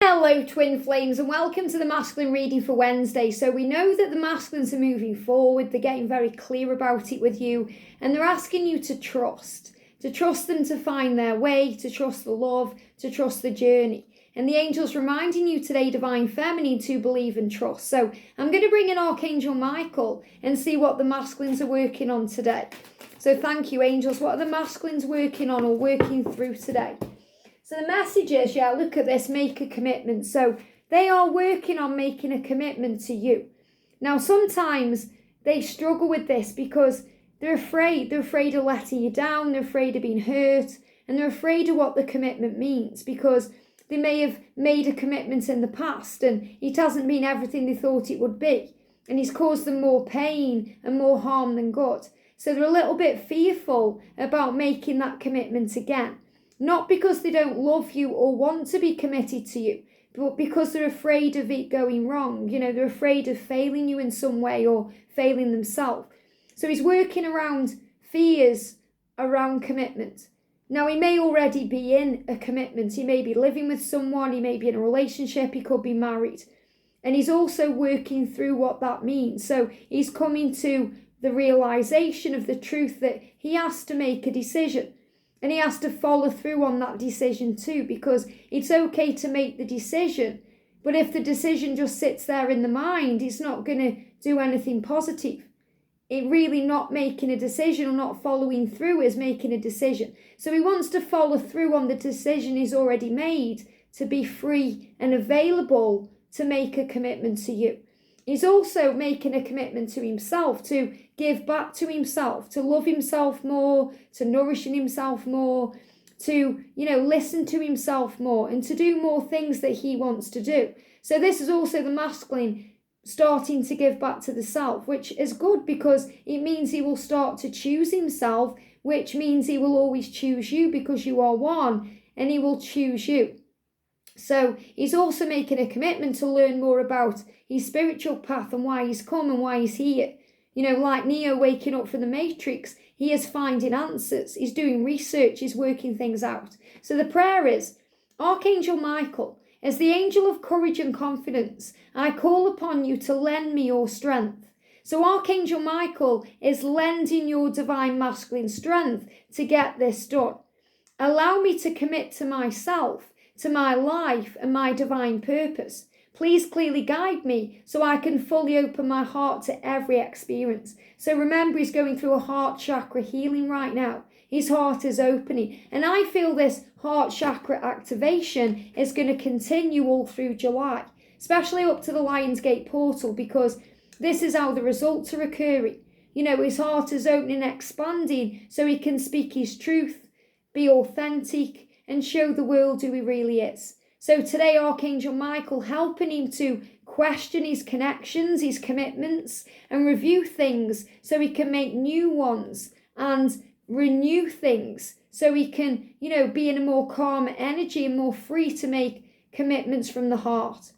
Hello twin flames and welcome to the masculine reading for Wednesday. So we know that the masculines are moving forward, they're getting very clear about it with you, and they're asking you to trust them to find their way, to trust the love, to trust the journey. And the angel's reminding you today, divine feminine, to believe and trust. So I'm going to bring in Archangel Michael and see what the masculines are working on today. So thank you, angels. What are the masculines working on or working through today? So the message is, look at this, make a commitment. So they are working on making a commitment to you. Now, sometimes they struggle with this because they're afraid. They're afraid of letting you down. They're afraid of being hurt. And they're afraid of what the commitment means because they may have made a commitment in the past and it hasn't been everything they thought it would be. And it's caused them more pain and more harm than good. So they're a little bit fearful about making that commitment again. Not because they don't love you or want to be committed to you, but because they're afraid of it going wrong. They're afraid of failing you in some way or failing themselves. So he's working around fears around commitment. Now, he may already be in a commitment. He may be living with someone. He may be in a relationship. He could be married. And he's also working through what that means. So he's coming to the realization of the truth that he has to make a decision. And he has to follow through on that decision too, because it's okay to make the decision. But if the decision just sits there in the mind, it's not going to do anything positive. It really not making a decision or not following through is making a decision. So he wants to follow through on the decision he's already made to be free and available to make a commitment to you. He's also making a commitment to himself, to give back to himself, to love himself more, to nourishing himself more, to, listen to himself more and to do more things that he wants to do. So this is also the masculine starting to give back to the self, which is good because it means he will start to choose himself, which means he will always choose you because you are one and he will choose you. So he's also making a commitment to learn more about his spiritual path and why he's come and why he's here. Like Neo waking up from the Matrix, he is finding answers. He's doing research. He's working things out. So the prayer is, Archangel Michael, as the angel of courage and confidence, I call upon you to lend me your strength. So Archangel Michael is lending your divine masculine strength to get this done. Allow me to commit to myself, to my life and my divine purpose. Please clearly guide me so I can fully open my heart to every experience. So remember, he's going through a heart chakra healing right now. His heart is opening. And I feel this heart chakra activation is going to continue all through July, especially up to the Lionsgate portal, because this is how the results are occurring. His heart is opening and expanding so he can speak his truth, be authentic, and show the world who he really is. So today, Archangel Michael helping him to question his connections, his commitments, and review things so he can make new ones and renew things so he can, be in a more calm energy and more free to make commitments from the heart.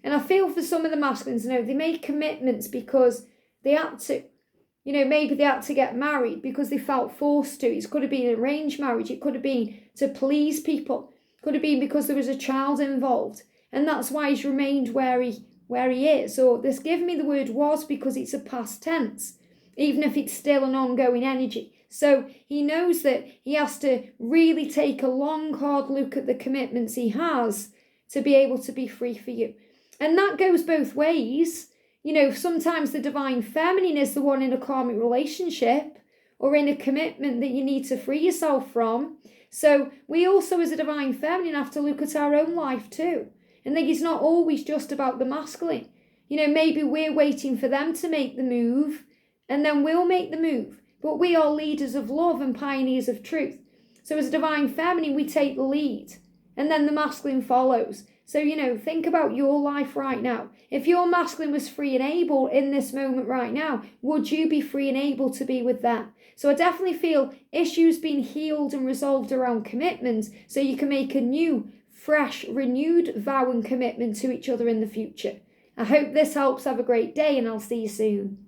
And I feel for some of the masculines, they made commitments because they had to. Maybe they had to get married because they felt forced to. It could have been an arranged marriage. It could have been to please people. It could have been because there was a child involved. And that's why he's remained where he is. Or this give me the word was because it's a past tense, even if it's still an ongoing energy. So he knows that he has to really take a long, hard look at the commitments he has to be able to be free for you. And that goes both ways. Sometimes the divine feminine is the one in a karmic relationship or in a commitment that you need to free yourself from. So we also as a divine feminine have to look at our own life too. And think it's not always just about the masculine. Maybe we're waiting for them to make the move and then we'll make the move. But we are leaders of love and pioneers of truth. So as a divine feminine, we take the lead and then the masculine follows. So, think about your life right now. If your masculine was free and able in this moment right now, would you be free and able to be with them? So I definitely feel issues being healed and resolved around commitments so you can make a new, fresh, renewed vow and commitment to each other in the future. I hope this helps. Have a great day and I'll see you soon.